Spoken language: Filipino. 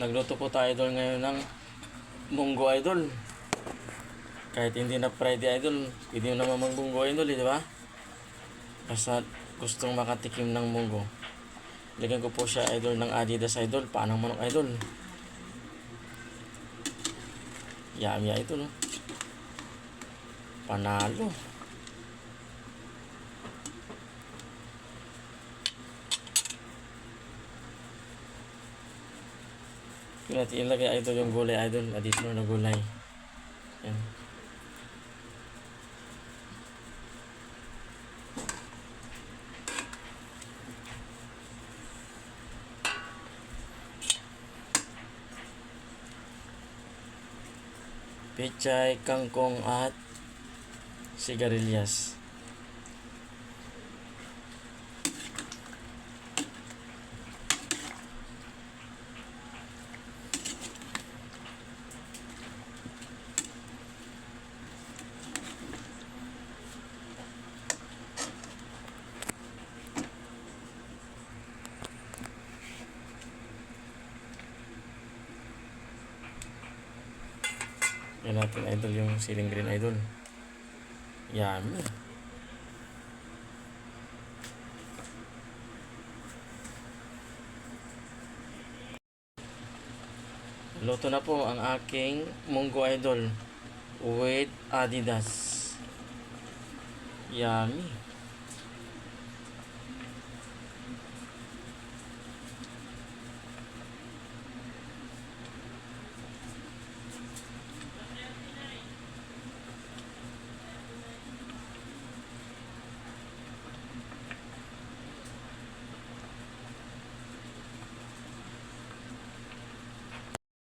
Nagluto po tayo idol ngayon ng munggo idol. Kahit hindi na Friday idol, pwede mo naman magbunggo idol, di ba? Basta gustong makatikim ng munggo. Lagyan ko po siya idol ng Adidas idol, paanang manok idol. Yummy idol, no? Panalo. Kung natin ilagay idol yung gulay idol, additional na gulay. Yan. Pechay, kangkong at sigarilyas. Yan natin idol yung siling green idol. Yummy. Luto na po ang aking munggo idol with Adidas. Yummy.